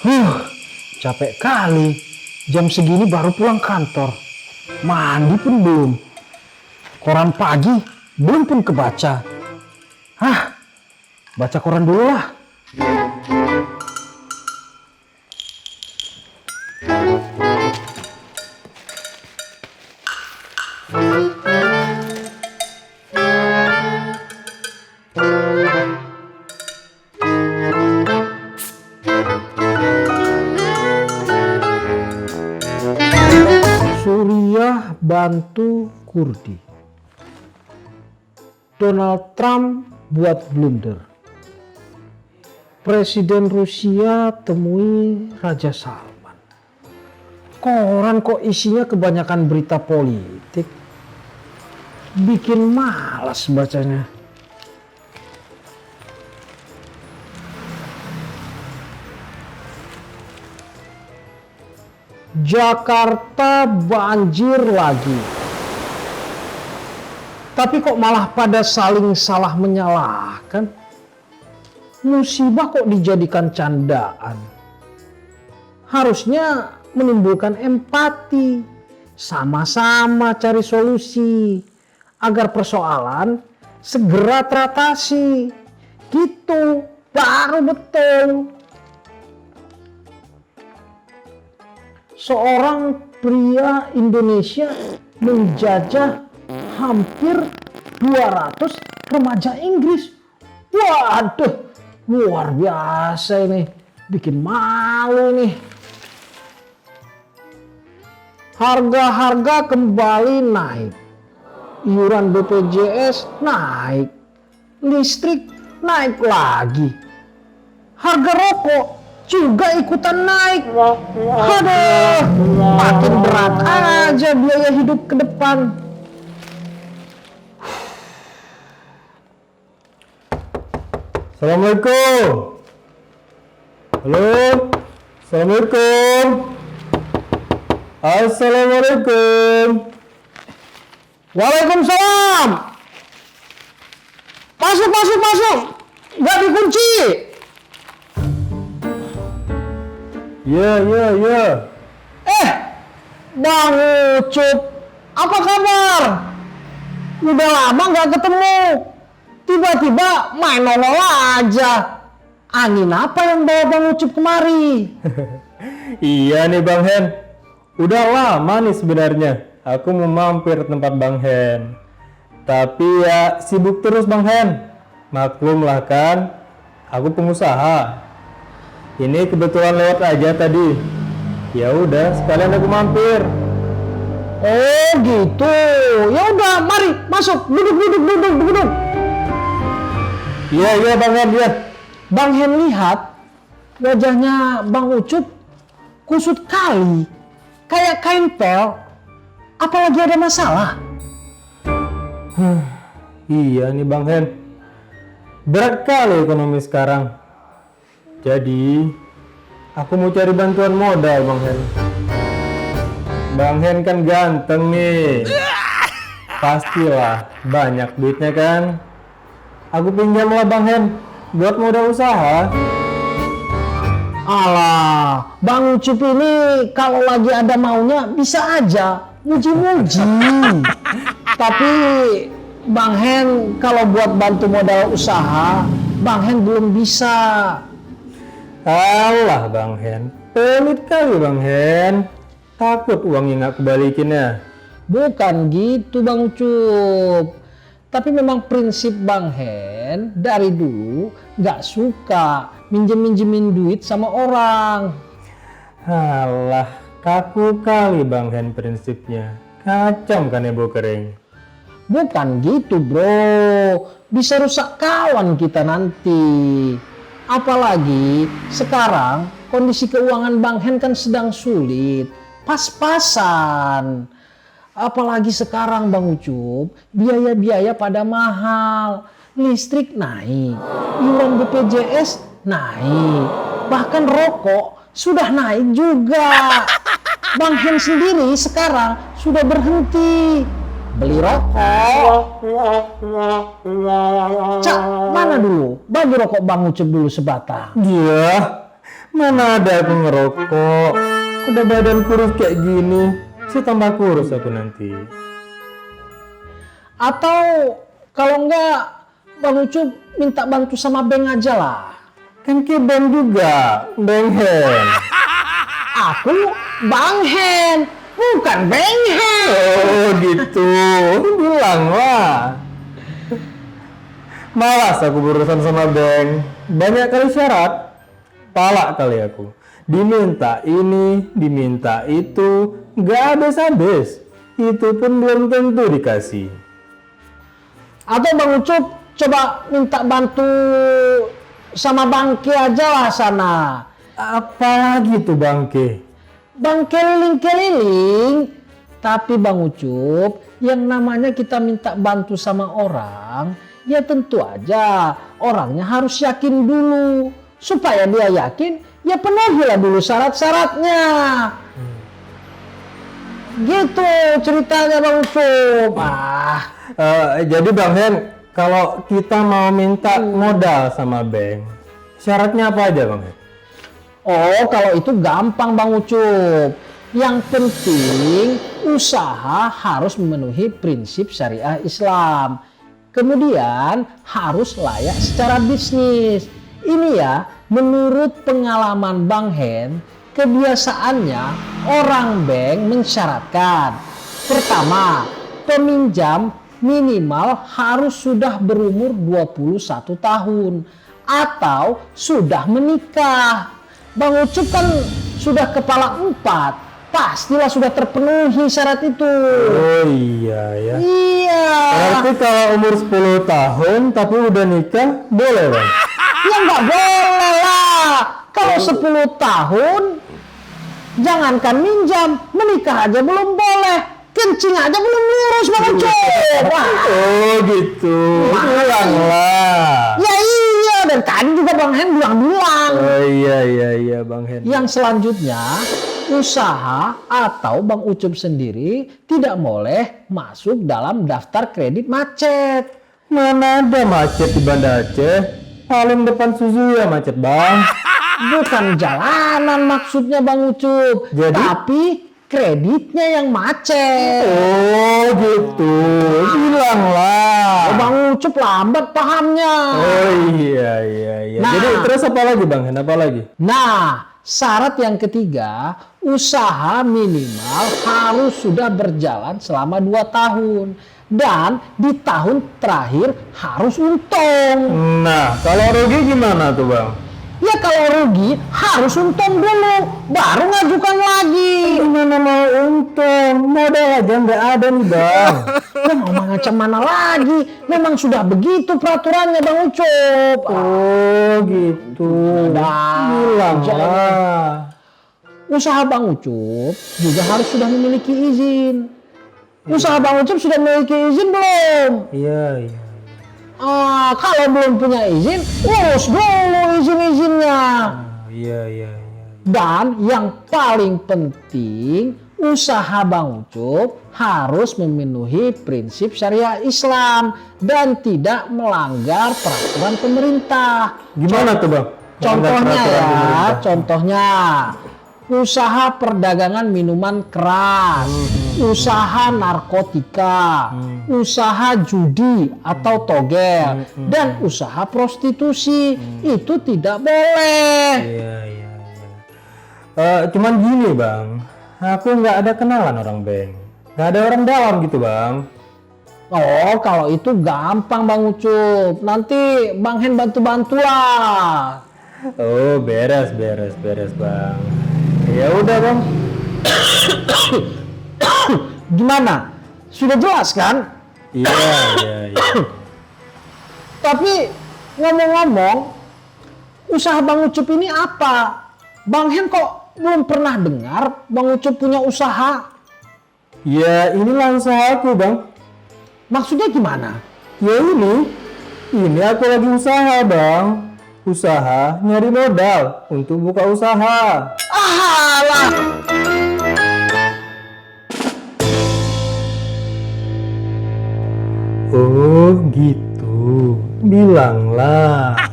Huh, capek kali. Jam segini baru pulang kantor. Mandi pun belum. Koran pagi belum pun kebaca. Hah, baca koran dulu lah. Suriah bantu Kurdi. Donald Trump buat blunder. Presiden Rusia temui Raja Salman. Koran kok isinya kebanyakan berita politik. Bikin malas bacanya. Jakarta banjir lagi. Tapi kok malah pada saling salah menyalahkan? Musibah kok dijadikan candaan? Harusnya menimbulkan empati, sama-sama cari solusi agar persoalan segera teratasi. Gitu baru betul. Seorang pria Indonesia menjajah hampir 200 remaja Inggris. Waduh, luar biasa ini. Bikin malu nih. Harga-harga kembali naik. Iuran BPJS naik. Listrik naik lagi. Harga rokok juga ikutan naik. Aduh, makin berat aja biaya hidup ke depan. Assalamualaikum. Halo. Assalamualaikum. Assalamualaikum. Waalaikumsalam. Masuk. Gak dikunci. Ya. Bang Ucup, apa kabar? Udah lama gak ketemu. Tiba-tiba main nongol aja. Angin apa yang bawa Bang Ucup kemari? Iya nih Bang Hen. Udah lama nih sebenarnya. Aku mau mampir ke tempat Bang Hen. Tapi ya sibuk terus Bang Hen. Maklum lah kan. Aku pengusaha. Ini kebetulan lewat aja tadi. Ya udah, sekalian aku mampir. Oh gitu. Ya udah, mari masuk. Duduk. Iya Bang Hen, ya. Bang Hen lihat wajahnya Bang Ucup kusut kali. Kayak kain pel. Apalagi ada masalah? Iya nih Bang Hen. Berat kali ekonomi sekarang. Jadi, aku mau cari bantuan modal Bang Hen. Bang Hen kan ganteng nih. Pastilah banyak duitnya kan. Aku pinjamlah Bang Hen buat modal usaha. Alah, Bang Ucup ini kalau lagi ada maunya bisa aja muji-muji. Tapi Bang Hen kalau buat bantu modal usaha, Bang Hen belum bisa. Alah Bang Hen, pelit kali Bang Hen. Takut uangnya nggak kebalikin ya. Bukan gitu Bang Ucup. Tapi memang prinsip Bang Hen dari dulu nggak suka minjemin duit sama orang. Alah, kaku kali Bang Hen prinsipnya. Kacang kan ibu kering. Bukan gitu bro, bisa rusak kawan kita nanti. Apalagi sekarang kondisi keuangan Bang Hen kan sedang sulit, pas-pasan. Apalagi sekarang Bang Ucup, biaya-biaya pada mahal, listrik naik, iuran BPJS naik, bahkan rokok sudah naik juga. Bang Hen sendiri sekarang sudah berhenti beli rokok. Cak, mana dulu? Bagi rokok Bang Ucup dulu sebatang. Iya, Mana ada aku ngerokok. Udah badan kurus kayak gini. Saya tambah kurus aku nanti. Atau kalau enggak, Bang Ucup minta bantu sama Beng aja lah. Kan ke Bang juga, Bang Hen. Aku Bang Hen, bukan Beng Hen. Oh gitu, bilang lah. Malas aku berurusan sama Bang. Banyak kali syarat, palak kali aku. Diminta ini, diminta itu, nggak habis-habis. Itu pun belum tentu dikasih. Atau Bang Ucup coba minta bantu sama Bangke aja lah sana. Apalagi tuh Bangke? Bang keliling-keliling. Tapi Bang Ucup, yang namanya kita minta bantu sama orang, ya tentu aja orangnya harus yakin dulu. Supaya dia yakin, ya penuhilah dulu syarat-syaratnya. Gitu ceritanya Bang Ucup. Jadi Bang Hen, kalau kita mau minta modal sama Bang, syaratnya apa aja Bang Hen? Oh, kalau itu gampang Bang Ucup. Yang penting usaha harus memenuhi prinsip syariah Islam. Kemudian harus layak secara bisnis. Ini ya, menurut pengalaman Bang Hen, kebiasaannya orang bank mensyaratkan. Pertama, peminjam minimal harus sudah berumur 21 tahun atau sudah menikah. Bang Ucup kan sudah kepala 4. Pastilah sudah terpenuhi syarat itu. Oh iya ya. Iya. Berarti kalau umur 10 tahun tapi udah nikah, boleh Bang? Ya nggak boleh lah. Kalau 10 tahun, jangankan minjam, menikah aja belum boleh. Kencing aja belum lurus Bang Ucup. Oh gitu. Bilang lah. Ya iya, dan tadi juga Bang Hen bilang. Oh iya Bang Hen. Yang selanjutnya, usaha atau Bang Ucup sendiri tidak boleh masuk dalam daftar kredit macet. Mana ada macet di Banda Aceh? Paling depan Suzuya macet Bang. Bukan jalanan maksudnya Bang Ucup, Jadi? tapi kreditnya yang macet. Oh gitu. Bilang lah. Bang Ucup lambat pahamnya. Oh iya. Nah. Jadi terus apa lagi Bang Hen? Apa lagi? Nah, syarat yang ketiga, usaha minimal harus sudah berjalan selama 2 tahun. Dan di tahun terakhir harus untung. Nah, kalau rugi gimana tuh Bang? Ya kalau rugi harus untung dulu, baru ngajukan lagi. Gimana mau untung? Modal aja nggak ada nih Bang. Ya mau macam mana lagi? Memang sudah begitu peraturannya Bang Ucup. Oh gitu. Bilang lah. Usaha Bang Ucup juga harus sudah memiliki izin. Usaha Bang Ucup sudah memiliki izin belum? Iya. Kalau belum punya izin, urus dulu izin-izinnya. Iya. Dan yang paling penting, usaha Bang Ucup harus memenuhi prinsip syariah Islam dan tidak melanggar peraturan pemerintah. Gimana tuh Bang? Contohnya Peraturan ya, pemerintah. contohnya usaha perdagangan minuman keras, usaha narkotika, usaha judi atau togel, dan usaha prostitusi. Itu tidak boleh. Iya. Cuman gini Bang, aku nggak ada kenalan orang bank, nggak ada orang dalam gitu Bang. Oh, kalau itu gampang Bang Ucup. Nanti Bang Hen bantu-bantu lah. Oh beres Bang. Ya udah Bang. Gimana? Sudah jelas kan? Iya. Tapi ngomong-ngomong, usaha Bang Ucup ini apa? Bang Hen kok belum pernah dengar Bang Ucup punya usaha? Ya inilah usahaku Bang. Maksudnya gimana? Ya ini aku lagi usaha Bang. Usaha nyari modal untuk buka usaha. Alah. Oh gitu, bilanglah.